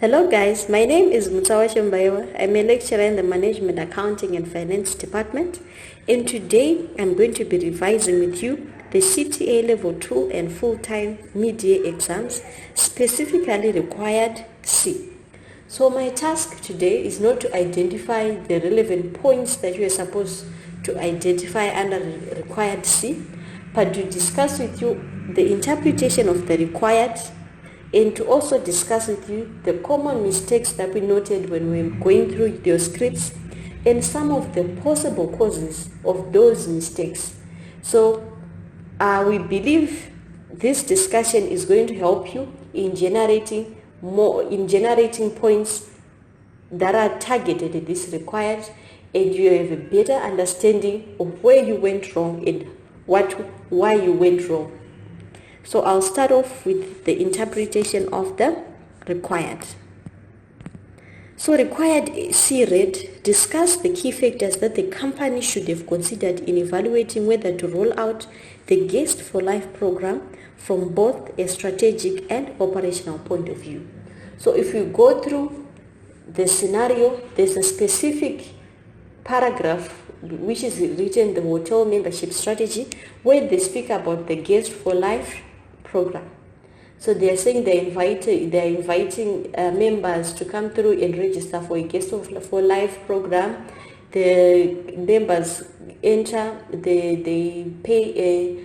Hello guys, my name is Mutawa Shembaewa. I'm a lecturer in the Management, Accounting and Finance Department, and today I'm going to be revising with you the CTA Level 2 and full-time mid-year exams, specifically required C. So my task today is not to identify the relevant points that you are supposed to identify under required C, but to discuss with you the interpretation of the required and to also discuss with you the common mistakes that we noted when we were going through your scripts and some of the possible causes of those mistakes. So we believe this discussion is going to help you in generating points that are targeted at this required, and you have a better understanding of where you went wrong and why you went wrong. So I'll start off with the interpretation of the required. So required C read, discuss the key factors that the company should have considered in evaluating whether to roll out the Guest for Life program from both a strategic and operational point of view. So if you go through the scenario, there's a specific paragraph which is written the hotel membership strategy where they speak about the Guest for Life program. So they are saying they're inviting members to come through and register for a Guest for Life program. The members enter, they pay a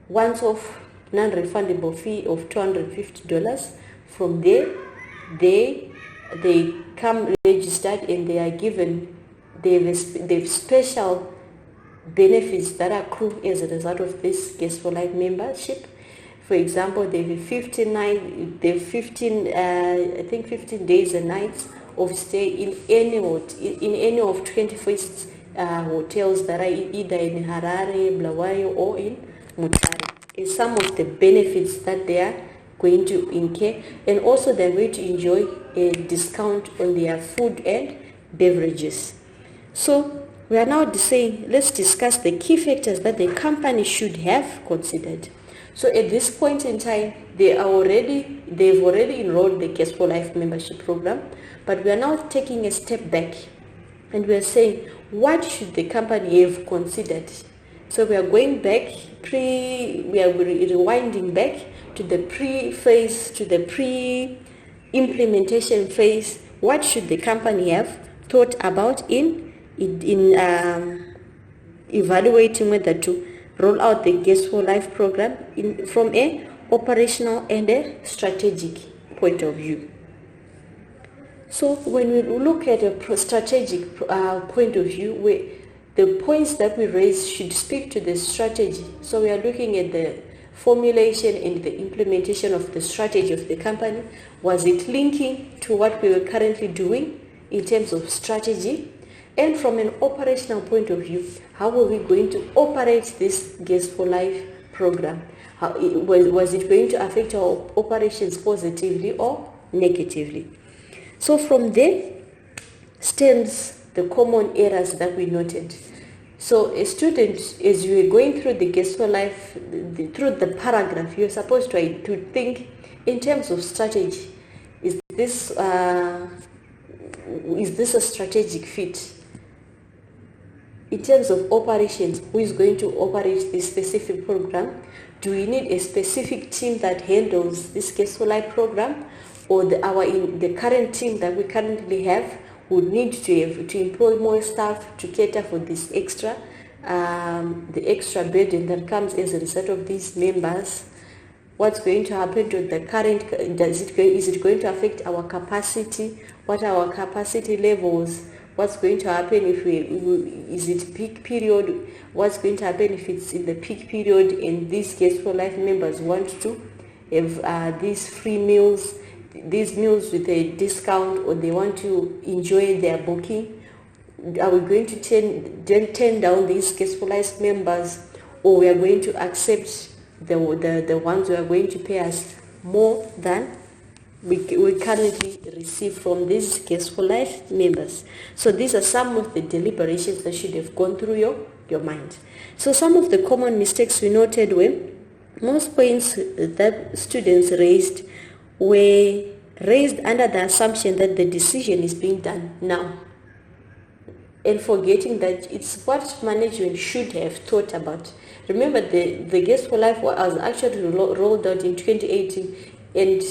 once-off non-refundable fee of $250. From there, they come registered and they are given the special benefits that accrue as a result of this Guest for Life membership. For example, they have 15 days and nights of stay in any of 21st hotels that are either in Harare, Bulawayo, or in Mutare. Is some of the benefits that they are going to incur, and also they're going to enjoy a discount on their food and beverages. So we are now saying, let's discuss the key factors that the company should have considered. So at this point in time, they've already enrolled the Guest for Life membership program, but we are now taking a step back and we are saying, what should the company have considered? So we are going back, we are rewinding back to the pre-phase, to the pre-implementation phase. What should the company have thought about in evaluating whether to roll out the Guest for Life program from a operational and a strategic point of view. So when we look at a strategic point of view, the points that we raise should speak to the strategy. So we are looking at the formulation and the implementation of the strategy of the company. Was it linking to what we were currently doing in terms of strategy? And from an operational point of view, how are we going to operate this Guest for Life program? Was it going to affect our operations positively or negatively? So from there stems the common errors that we noted. So a student, as you are going through the Guest for Life, through the paragraph, you're supposed to think in terms of strategy. Is this a strategic fit? In terms of operations, who is going to operate this specific program? Do we need a specific team that handles this Guest for Life program, or the current team that we currently have would need to employ more staff to cater for this extra burden that comes as a result of these members? What's going to happen to the current? Is it going to affect our capacity? What are our capacity levels? What's going to happen is it peak period? What's going to happen if it's in the peak period and these Guest for Life members want to have these free meals, these meals with a discount, or they want to enjoy their booking? Are we going to turn down these Guest for Life members, or we are going to accept the ones who are going to pay us more than we currently receive from these Guest for Life members? So these are some of the deliberations that should have gone through your mind. So some of the common mistakes we noted were most points that students raised were raised under the assumption that the decision is being done now, and forgetting that it's what management should have thought about. Remember, the Gas for Life was actually rolled out in 2018, and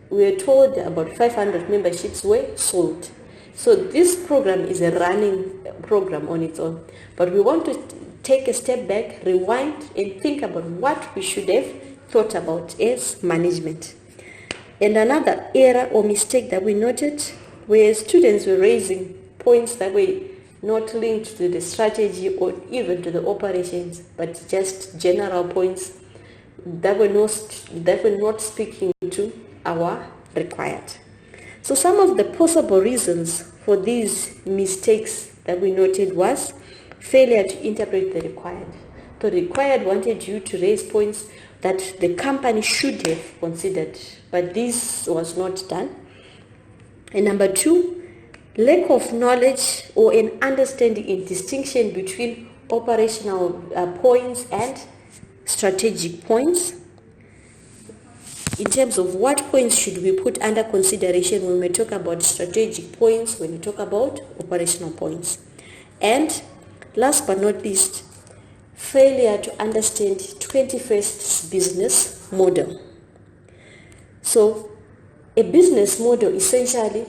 we were told about 500 memberships were sold. So this program is a running program on its own. But we want to take a step back, rewind, and think about what we should have thought about as management. And another error or mistake that we noted, where students were raising points that were not linked to the strategy or even to the operations, but just general points that were not speaking to our required. So some of the possible reasons for these mistakes that we noted was failure to interpret the required. The required wanted you to raise points that the company should have considered, but this was not done. And number 2, lack of knowledge or an understanding in distinction between operational points and strategic points. In terms of what points should we put under consideration when we talk about strategic points, when we talk about operational points. And last but not least, failure to understand 21st business model. So a business model essentially,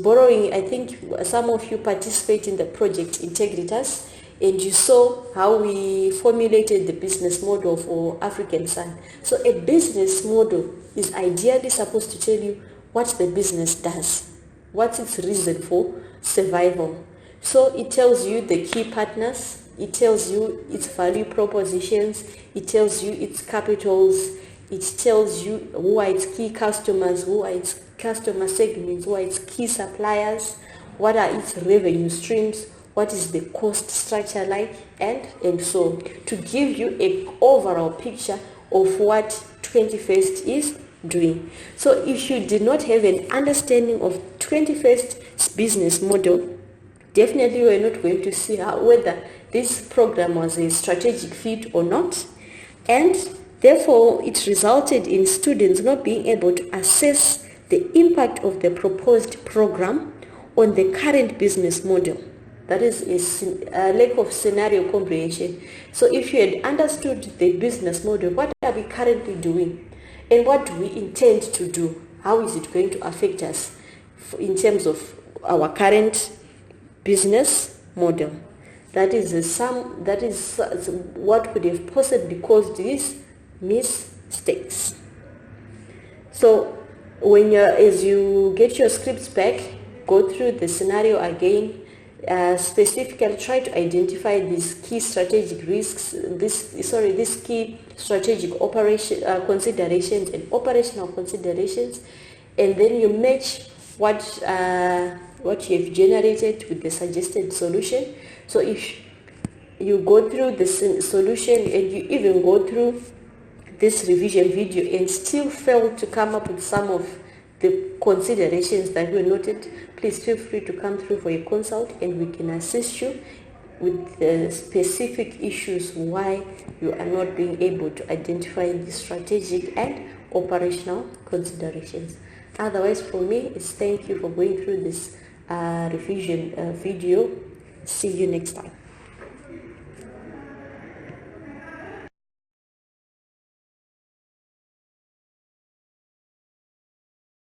borrowing, I think some of you participate in the project Integritas, and you saw how we formulated the business model for African Sun. So a business model is ideally supposed to tell you what the business does, what's its reason for survival. So it tells you the key partners, it tells you its value propositions, it tells you its capitals, it tells you who are its key customers, who are its customer segments, who are its key suppliers, what are its revenue streams, what is the cost structure like, and so on, to give you an overall picture of what 21st is doing. So if you did not have an understanding of 21st business model, definitely you are not going to see whether this program was a strategic fit or not, and therefore it resulted in students not being able to assess the impact of the proposed program on the current business model. That is a lack of scenario comprehension. So if you had understood the business model, what are we currently doing? And what do we intend to do? How is it going to affect us in terms of our current business model? That is what could have possibly caused these mistakes. So as you get your scripts back, go through the scenario again. Specifically try to identify these key strategic risks, these key strategic operation considerations and operational considerations, and then you match what you have generated with the suggested solution. So if you go through the solution and you even go through this revision video and still fail to come up with some of the considerations that were noted, please feel free to come through for a consult, and we can assist you with the specific issues why you are not being able to identify the strategic and operational considerations. Otherwise, for me, it's thank you for going through this revision video. See you next time.